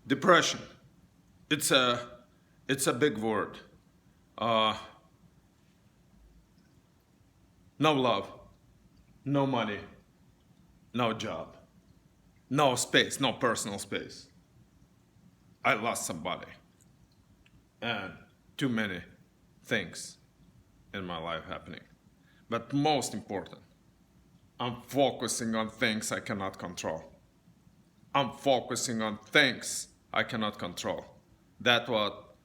Depression. It's a big word. No love, no money, no job, no space, no personal space. I lost somebody, and too many things in my life happening. But most important, I'm focusing on things I cannot control. I'm focusing on things I cannot control. That's what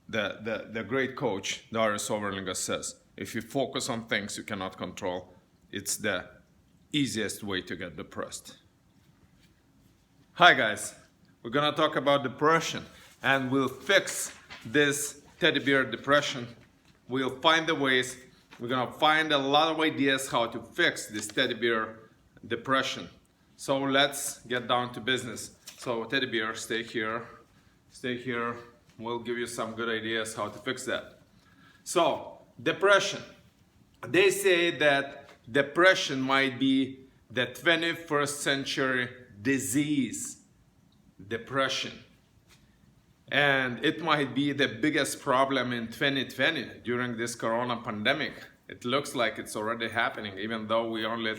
the great coach, Darius Overlinger, says. If you focus on things you cannot control, it's the easiest way to get depressed. Hi guys, we're gonna talk about depression and we'll fix this teddy bear depression. We'll find the ways, we're gonna find a lot of ideas how to fix this teddy bear depression. So let's get down to business. So teddy bear, stay here. We'll give you some good ideas how to fix that. So depression. They say that depression might be the 21st century disease. Depression. And it might be the biggest problem in 2020 during this corona pandemic. It looks like it's already happening, even though we only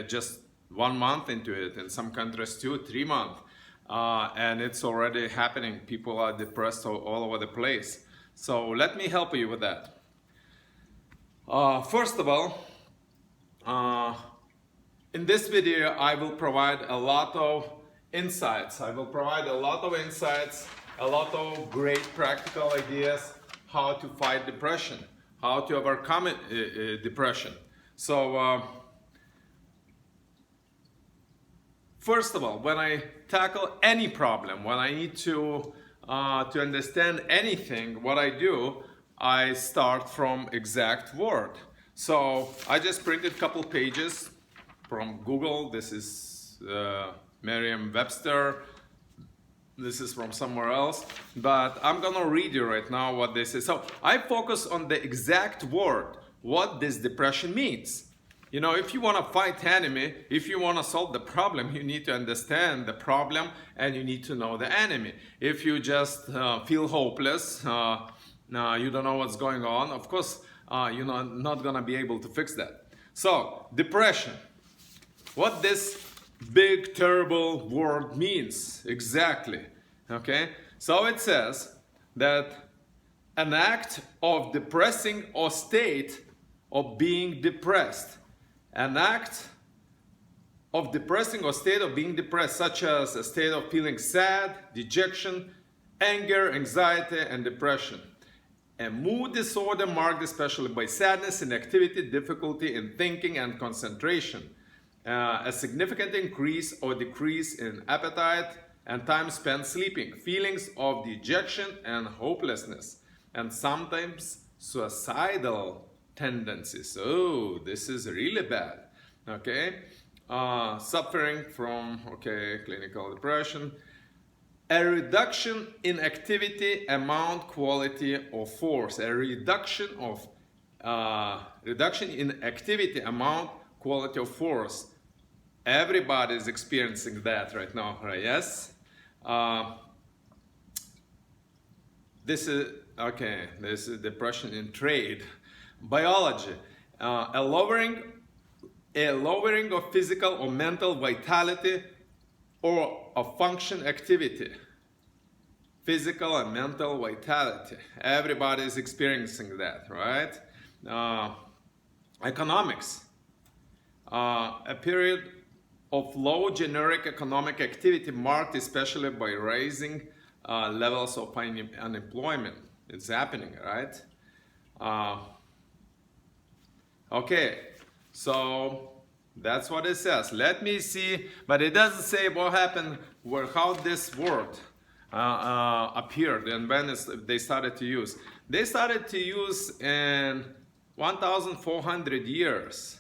just 1 month into it, in some countries 2-3 months. And it's already happening. People are depressed all over the place. So let me help you with that. First of all, in this video I will provide a lot of insights. A lot of great practical ideas how to fight depression, how to overcome depression. So first of all, when I tackle any problem, when I need to understand anything, what I do, I start from exact word. So I just printed a couple pages from Google. This is Merriam-Webster. This is from somewhere else, but I'm gonna read you right now what this is. So I focus on the exact word, what this depression means. You know, if you want to fight enemy, if you want to solve the problem, you need to understand the problem and you need to know the enemy. If you just feel hopeless, you don't know what's going on, of course, you're not going to be able to fix that. So, depression. What this big, terrible word means exactly. Okay? So it says that an act of depressing or state of being depressed. An act of depressing or state of being depressed, such as a state of feeling sad, dejection, anger, anxiety, and depression. A mood disorder marked especially by sadness, inactivity, difficulty in thinking and concentration. A significant increase or decrease in appetite and time spent sleeping. Feelings of dejection and hopelessness. And sometimes suicidal tendencies. Oh, this is really bad. Okay, suffering from clinical depression. A reduction in activity, amount, quality, or force. A reduction in activity, amount, quality, or force. Everybody is experiencing that right now, right? Yes. This is depression in trade. Biology, a lowering of physical or mental vitality or of function activity. Physical and mental vitality. Everybody is experiencing that, right? Economics, a period of low generic economic activity marked especially by rising levels of unemployment. It's happening, right? Okay, so that's what it says. Let me see, but it doesn't say what happened, how this word appeared and when they started to use. They started to use in 1,400 years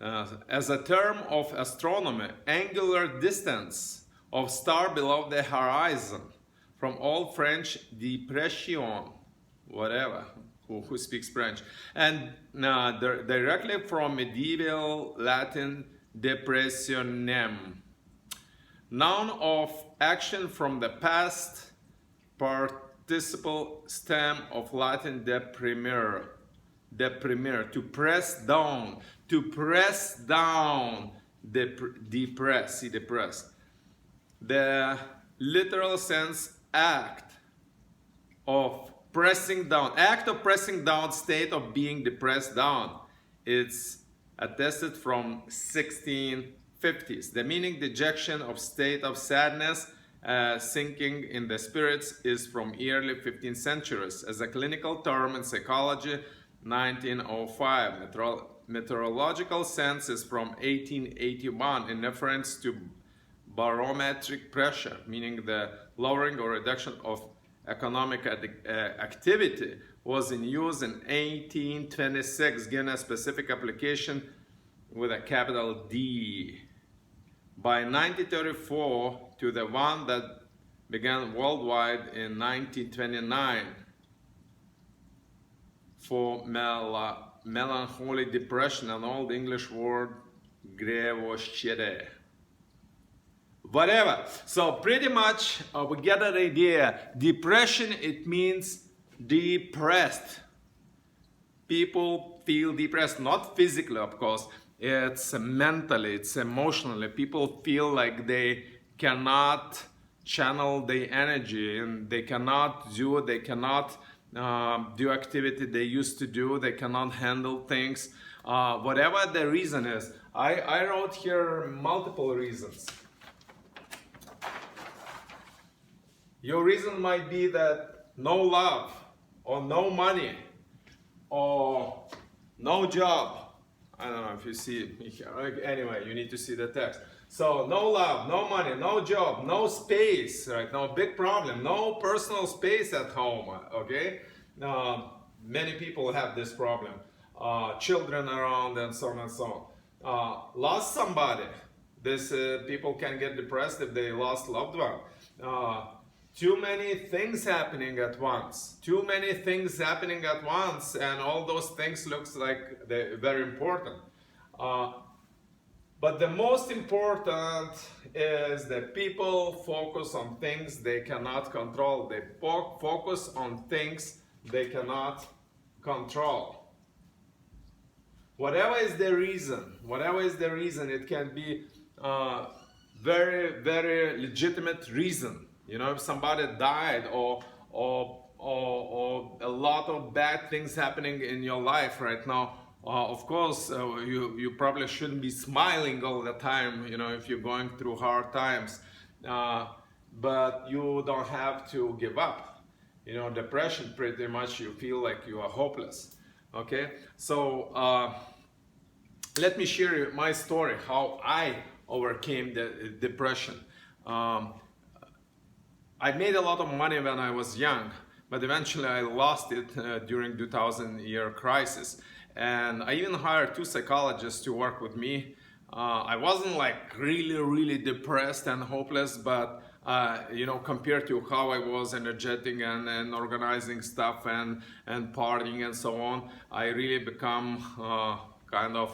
as a term of astronomy, angular distance of star below the horizon, from Old French dépression, whatever. Who speaks French, and directly from medieval Latin depressionem. Noun of action from the past participle stem of Latin deprimere. Deprimere, to press down, to press down, depress, see depress. The literal sense, act of pressing down, act of pressing down, state of being depressed down. It's attested from 1650s. The meaning dejection of state of sadness, sinking in the spirits, is from early 15th centuries. As a clinical term in psychology, 1905. Meteorological sense is from 1881 in reference to barometric pressure, meaning the lowering or reduction of economic activity, was in use in 1826, given a specific application with a capital D. By 1934, to the one that began worldwide in 1929 for melancholy depression, an old English word, grevoschere. Whatever. So pretty much we get an idea. Depression, it means depressed. People feel depressed, not physically, of course. It's mentally, it's emotionally. People feel like they cannot channel the energy, and they cannot do activity they used to do. They cannot handle things. Whatever the reason is. I wrote here multiple reasons. Your reason might be that no love, or no money, or no job. I don't know if you see me here. Anyway, you need to see the text. So no love, no money, no job, no space, right? No big problem, no personal space at home, okay? Many people have this problem. Children around and so on and so on. Lost somebody. People can get depressed if they lost loved one. Too many things happening at once. Too many things happening at once, and all those things looks like they're very important. But the most important is that people focus on things they cannot control. They focus on things they cannot control. Whatever is the reason, it can be very, very legitimate reason. You know, if somebody died, or a lot of bad things happening in your life right now, of course, you probably shouldn't be smiling all the time, you know, if you're going through hard times. But you don't have to give up. You know, depression, pretty much you feel like you are hopeless. Okay, so let me share my story, how I overcame the depression. I made a lot of money when I was young, but eventually I lost it during 2000-year crisis. And I even hired 2 psychologists to work with me. I wasn't like really depressed and hopeless, but you know, compared to how I was energetic and organizing stuff and partying and so on, I really become kind of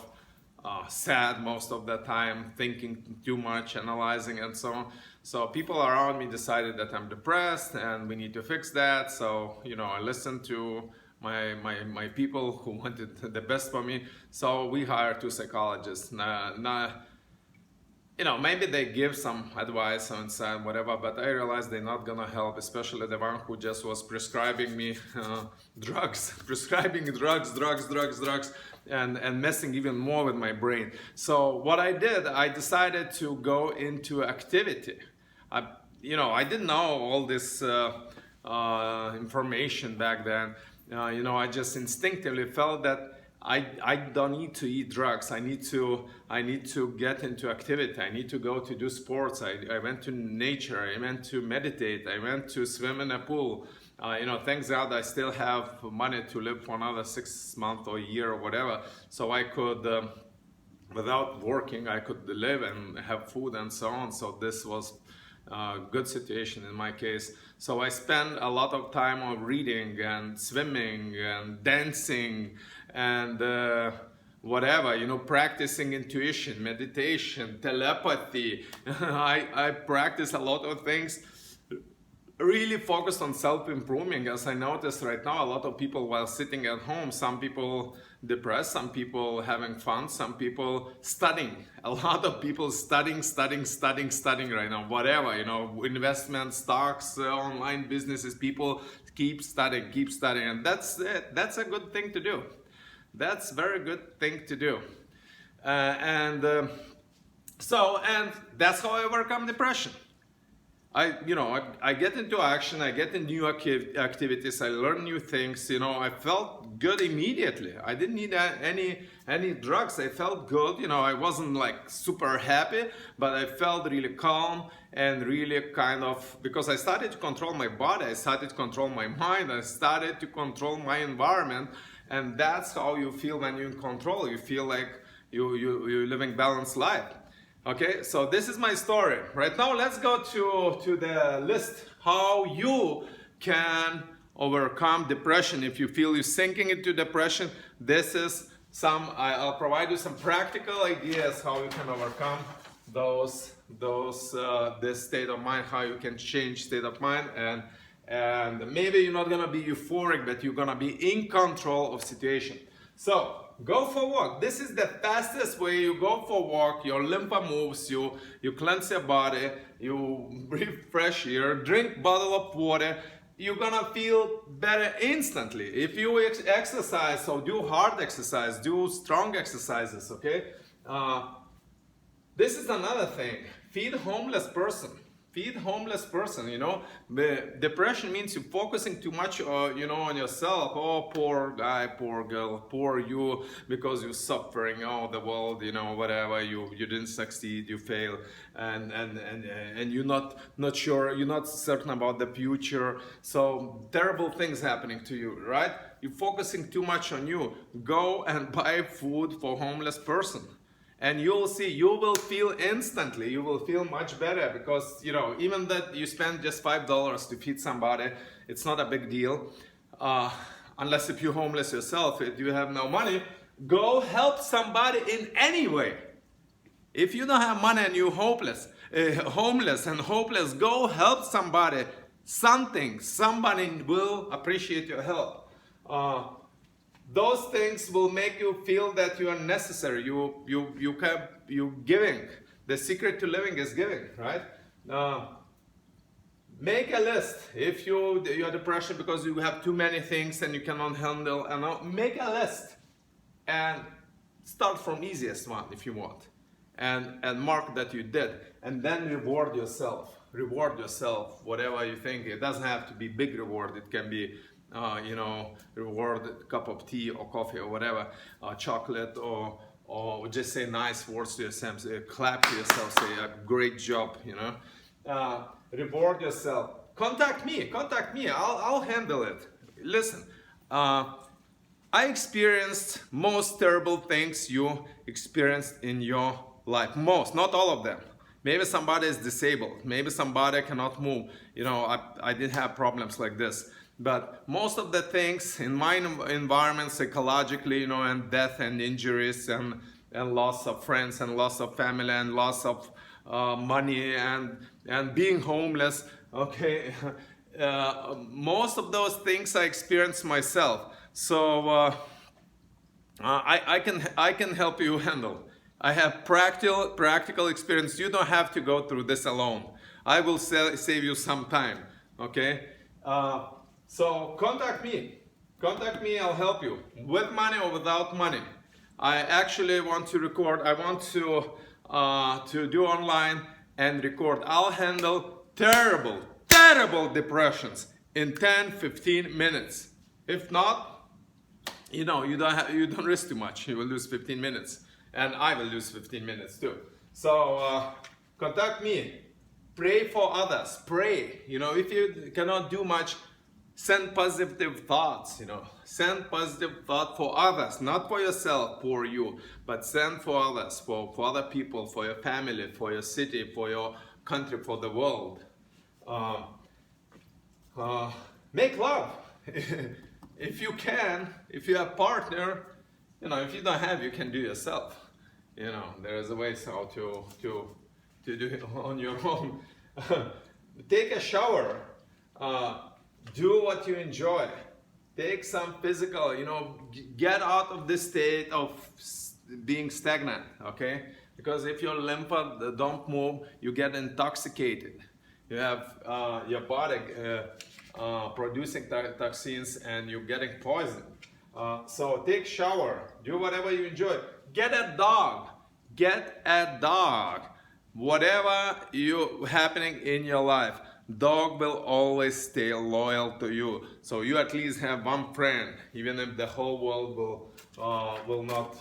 sad most of the time, thinking too much, analyzing and so on. So people around me decided that I'm depressed and we need to fix that. So, you know, I listened to my people who wanted the best for me. So we hired 2 psychologists. Now, you know, maybe they give some advice and whatever, but I realized they're not gonna help, especially the one who just was prescribing me drugs, and messing even more with my brain. So what I did, I decided to go into activity. You know, I didn't know all this information back then. You know, I just instinctively felt that I don't need to eat drugs. I need to get into activity. I need to go to do sports. I went to nature. I went to meditate. I went to swim in a pool. You know, thanks God I still have money to live for another 6 months or a year or whatever. So I could, without working, I could live and have food and so on. So this was a good situation in my case. So I spent a lot of time on reading and swimming and dancing and whatever, practicing intuition, meditation, telepathy. I practice a lot of things, really focused on self-improving. As I noticed right now, a lot of people while sitting at home, some people depressed, some people having fun, some people studying. A lot of people studying right now, whatever, investment, stocks, online businesses, people keep studying, and that's it. That's a good thing to do. That's a very good thing to do. And that's how I overcome depression. I get into action, I get in new activities, I learn new things, I felt good immediately. I didn't need any drugs. I felt good, I wasn't like super happy, but I felt really calm and really because I started to control my body, I started to control my mind, I started to control my environment, and that's how you feel when you're in control. You feel like you're living balanced life. Okay, so this is my story. Right now, let's go to the list how you can overcome depression. If you feel you're sinking into depression, this is I'll provide you some practical ideas how you can overcome this state of mind, how you can change state of mind, and maybe you're not gonna be euphoric, but you're gonna be in control of situation. So go for a walk. This is the fastest way. You go for a walk, your lymph moves, you cleanse your body, you breathe fresh air, drink bottle of water. You're gonna feel better instantly. If you exercise, so do hard exercise, do strong exercises, okay? This is another thing. Feed homeless person. Feed homeless person, Depression means you're focusing too much, on yourself. Oh, poor guy, poor girl, poor you, because you're suffering. Oh, the world, whatever. You didn't succeed, you failed, and you're not sure, you're not certain about the future. So terrible things happening to you, right? You're focusing too much on you. Go and buy food for homeless person. And you'll see, you will feel instantly, you will feel much better, because even that you spend just $5 to feed somebody, it's not a big deal. Unless if you're homeless yourself, if you have no money, go help somebody in any way. If you don't have money and you're homeless, go help somebody. Somebody will appreciate your help. Those things will make you feel that you are necessary. You giving. The secret to living is giving, right? Make a list. If you're depressed because you have too many things and you cannot handle, make a list and start from easiest one if you want, and mark that you did, and then reward yourself. Reward yourself, whatever you think. It doesn't have to be big reward. It can be reward a cup of tea or coffee or whatever, chocolate, or just say nice words to yourself, clap to yourself, say a great job, reward yourself. Contact me, I'll handle it. Listen, I experienced most terrible things you experienced in your life. Most, not all of them. Maybe somebody is disabled, maybe somebody cannot move. I did have problems like this. But most of the things in my environment, psychologically, and death and injuries and loss of friends and loss of family and loss of money and being homeless, okay, most of those things I experienced myself. So I can help you handle. I have practical experience. You don't have to go through this alone. I will save you some time, okay? So contact me, I'll help you, with money or without money. I actually want to record, I want to do online and record. I'll handle terrible depressions in 10-15 minutes. If not, you don't risk too much. You will lose 15 minutes, and I will lose 15 minutes too. So contact me, pray for others, pray. If you cannot do much, send positive thoughts, send positive thought for others, not for yourself, for you, but send for others, for other people, for your family, for your city, for your country, for the world. Make love. If you can, if you have a partner, You know, if you don't have, you can do yourself. You know, there's a way how to do it on your own. Take a shower. Do what you enjoy. Take some physical, you know, get out of this state of being stagnant, okay? Because if your lymph don't move, you get intoxicated. You have your body producing toxins and you're getting poisoned. So take shower, do whatever you enjoy. Get a dog. Get a dog. Whatever you happening in your life, dog will always stay loyal to you. So you at least have one friend, even if the whole world will not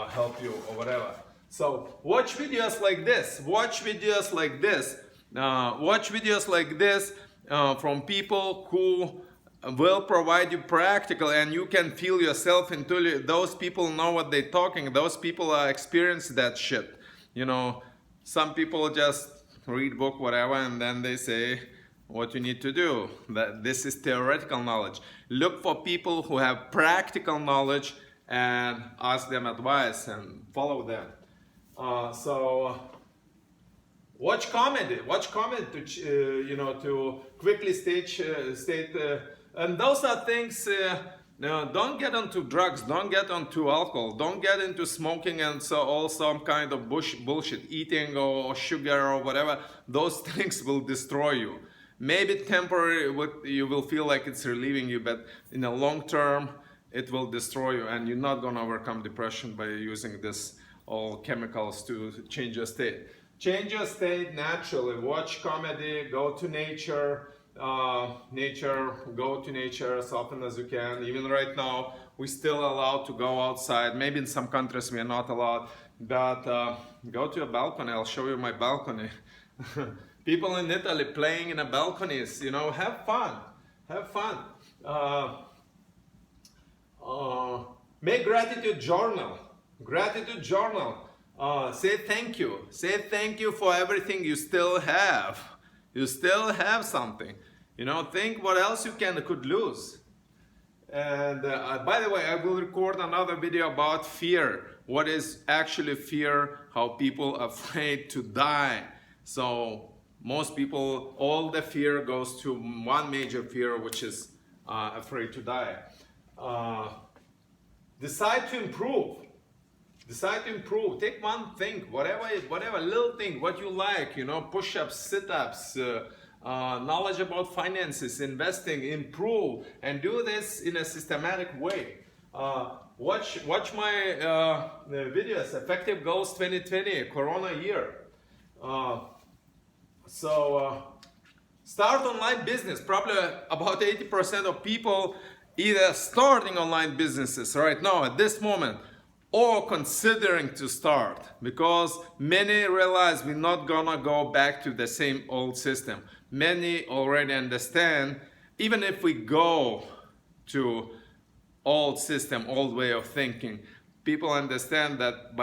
help you or whatever. So watch videos like this. Watch videos like this. Watch videos like this from people who will provide you practical, and you can feel yourself into those people know what they're talking. Those people are experienced that shit. You know, some people just read book whatever and then they say what you need to do. That this is theoretical knowledge. Look for people who have practical knowledge and ask them advice and follow them. Watch comedy to you know, to quickly state and those are things. Don't get into drugs, don't get into alcohol, don't get into smoking and some kind of bullshit eating or sugar or whatever. Those things will destroy you. Maybe temporary, you will feel like it's relieving you, but in the long term it will destroy you, and you're not going to overcome depression by using this all chemicals to change your state. Change your state naturally. Watch comedy, go to nature. Go to nature as often as you can. Even right now, we're still allowed to go outside. Maybe in some countries we are not allowed, but go to a balcony. I'll show you my balcony. People in Italy playing in the balconies, you know, have fun. Have fun. Make gratitude journal. Gratitude journal. Say thank you. Say thank you for everything you still have. You still have something. You know, think what else you could lose. And by the way, I will record another video about fear. What is actually fear? How people are afraid to die. So most people, all the fear goes to one major fear, which is afraid to die. Decide to improve. Decide to improve. Take one thing, whatever little thing, what you like, you know, push-ups, sit-ups, knowledge about finances, investing, improve, and do this in a systematic way. Watch my videos, Effective Goals 2020, Corona year. Start online business. Probably about 80% of people either starting online businesses right now at this moment, or considering to start, because many realize we're not gonna go back to the same old system. Many already understand, even if we go to old system, old way of thinking, people understand that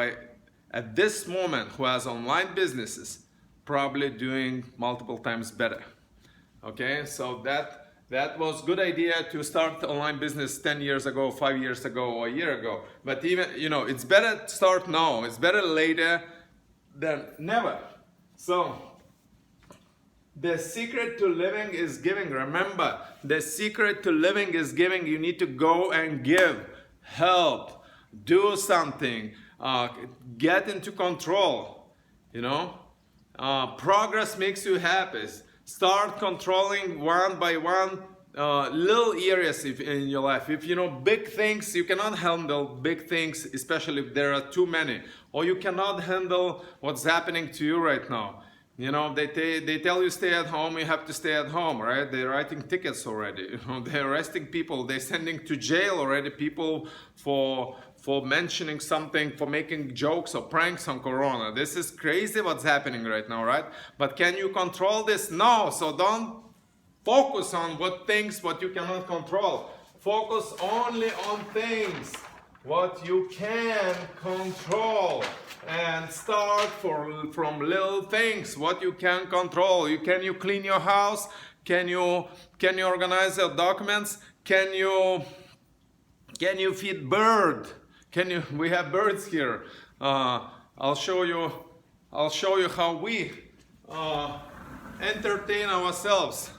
at this moment who has online businesses probably doing multiple times better. Okay, so that was good idea to start online business 10 years ago, 5 years ago, or a year ago. But even, you know, it's better to start now. It's better later than never. So, the secret to living is giving. Remember, the secret to living is giving. You need to go and give, help, do something, get into control, you know. Progress makes you happy. Start controlling one by one little areas in your life. If you know big things, you cannot handle big things, especially if there are too many. Or you cannot handle what's happening to you right now. You know, they tell you stay at home, you have to stay at home, right? They're writing tickets already. You know, they're arresting people. They're sending to jail already people for mentioning something, for making jokes or pranks on Corona. This is crazy what's happening right now, right? But can you control this? No. So don't focus on what you cannot control. Focus only on things what you can control, and start from little things what you can control. Can you clean your house? Can you organize your documents? Can you feed bird? We have birds here. I'll show you how we entertain ourselves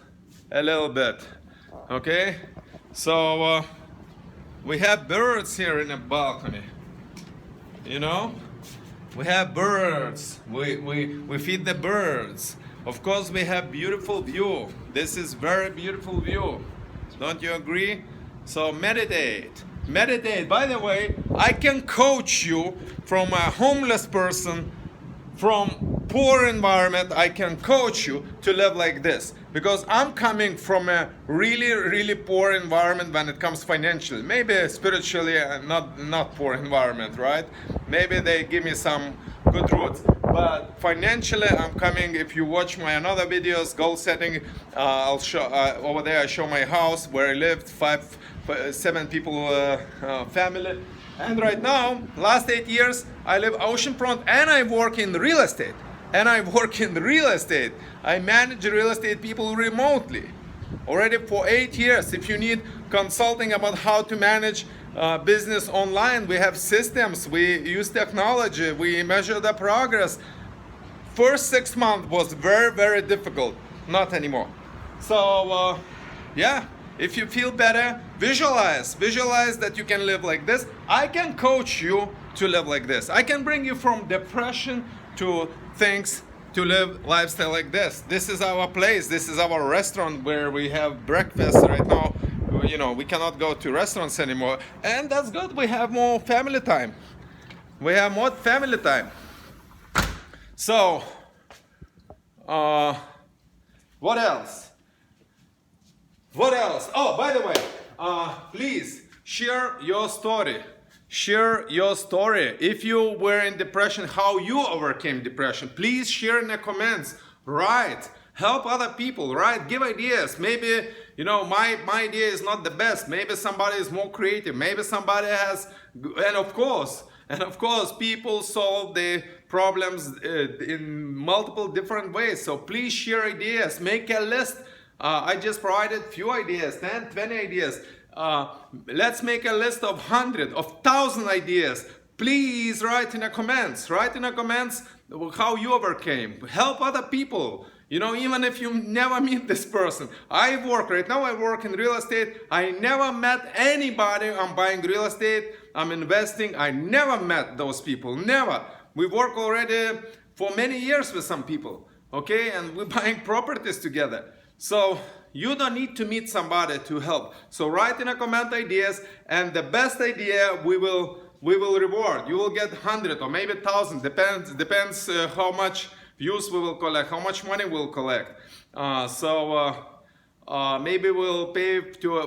a little bit. Okay, so we have birds here in the balcony. You know, we have birds. We feed the birds. Of course, we have beautiful view. This is very beautiful view. Don't you agree? So meditate. Meditate. By the way, I can coach you from a homeless person, from poor environment. I can coach you to live like this, because I'm coming from a really poor environment when it comes financially. Maybe spiritually, not poor environment, right? Maybe they give me some good roots, but financially I'm coming. If you watch my another videos, goal setting, I'll show over there. I show my house where I lived, 7 people family, and right now last 8 years I live oceanfront, and I work in real estate. I manage real estate people remotely already for 8 years. If you need consulting about how to manage business online, we have systems, we use technology, we measure the progress. First 6 months was very difficult, not anymore. So yeah, if you feel better, visualize that you can live like this. I can coach you to live like this. I can bring you from depression to things to live lifestyle like this. This is our place. This is our restaurant where we have breakfast right now. You know, we cannot go to restaurants anymore, and that's good. We have more family time. So, what else? Oh, by the way, please share your story. Share your story. If you were in depression, how you overcame depression. Please share in the comments. Write. Help other people. Write. Give ideas. Maybe, you know, my idea is not the best. Maybe somebody is more creative. Maybe somebody has, and of course, people solve the problems in multiple different ways. So please share ideas. Make a list. I just provided few ideas, 10, 20 ideas. Let's make a list of 100, of 1,000 ideas. Please write in the comments. Write in the comments how you overcame. Help other people. You know, even if you never meet this person. Right now I work in real estate. I never met anybody. I'm buying real estate. I'm investing. I never met those people. Never. We work already for many years with some people. Okay, and we're buying properties together. So you don't need to meet somebody to help. So write in a comment ideas, and the best idea we will reward. You will get 100 or maybe 1,000. Depends how much views we will collect, how much money we'll collect. Maybe we'll pay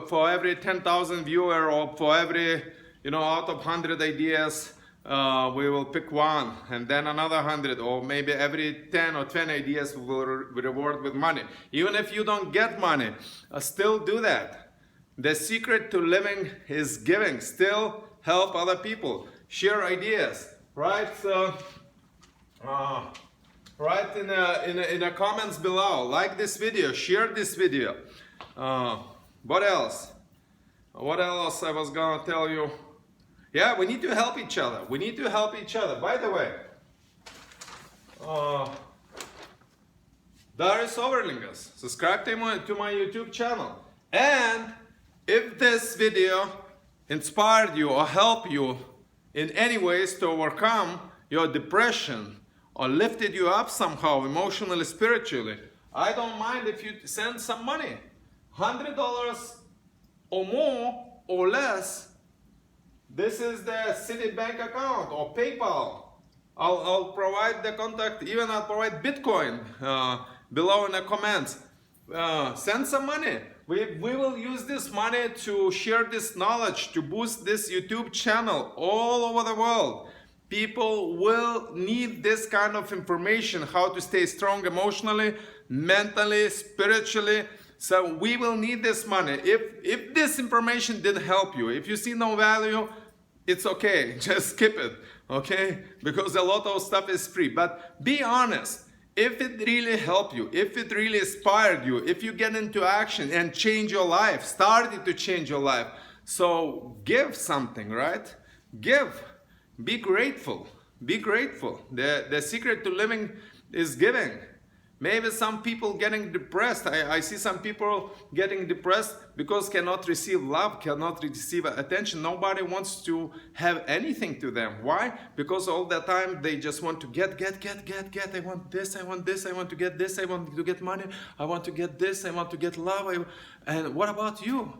for every 10,000 viewer, or for every, you know, out of 100 ideas. We will pick one, and then another 100, or maybe every 10 or 20 ideas we will reward with money. Even if you don't get money, still do that. The secret to living is giving. Still help other people. Share ideas. Right? So, write in the comments below. Like this video. Share this video. What else? What else I was gonna tell you? Yeah, we need to help each other. By the way, Darius Overlingas, subscribe to my YouTube channel. And if this video inspired you or helped you in any ways to overcome your depression, or lifted you up somehow emotionally, spiritually, I don't mind if you send some money. $100 or more or less. This is the citibank account or PayPal. I'll provide the contact. Even I'll provide Bitcoin below in the comments. Send some money. We will use this money to share this knowledge, to boost this YouTube channel all over the world. People will need this kind of information, how to stay strong emotionally, mentally, spiritually. So we will need this money. If this information didn't help you, if you see no value, it's okay, just skip it, okay? Because a lot of stuff is free. But be honest, if it really helped you, if it really inspired you, if you get into action and change your life, started to change your life, so give something, right? Give. Be grateful. Be grateful. The secret to living is giving. Maybe some people getting depressed. I see some people getting depressed because cannot receive love, cannot receive attention. Nobody wants to have anything to them. Why? Because all the time they just want to get. I want this, I want this, I want to get this, I want to get money, I want to get this, I want to get love. And what about you?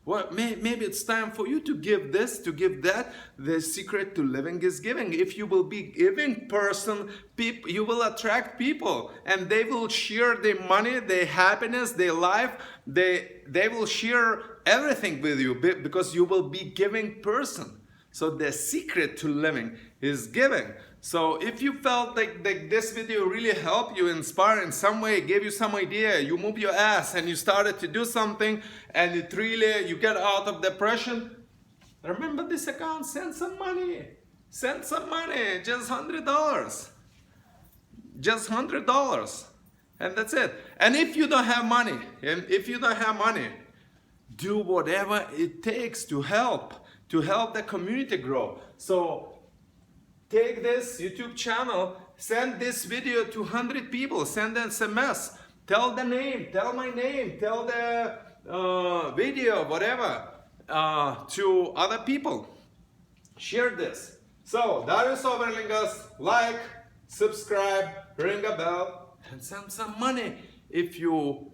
Well, maybe it's time for you to give this, to give that. The secret to living is giving. If you will be giving person, you will attract people, and they will share their money, their happiness, their life. They will share everything with you because you will be giving person. So the secret to living is giving. So if you felt like this video really helped you, inspire in some way, gave you some idea, you move your ass and you started to do something and it really, you get out of depression, remember this account, send some money. Send some money, just $100. Just $100. And that's it. And if you don't have money, do whatever it takes to help the community grow. So take this YouTube channel, send this video to 100 people, send an SMS, tell the name, tell my name, tell the video, whatever, to other people. Share this. So, Darius Overlingas, like, subscribe, ring a bell, and send some money if you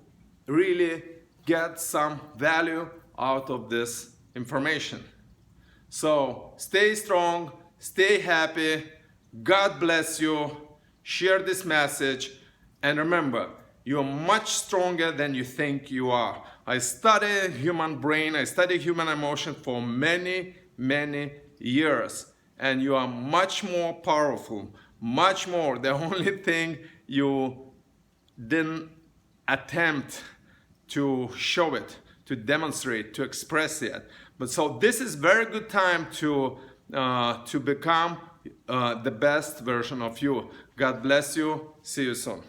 really get some value out of this information. So, stay strong, stay happy, God bless you, share this message, and remember, you're much stronger than you think you are. I studied human brain, I studied human emotion for many, many years, and you are much more powerful, much more. The only thing you didn't attempt to show it, to demonstrate, to express it. But so this is very good time to become the best version of you. God bless you. See you soon.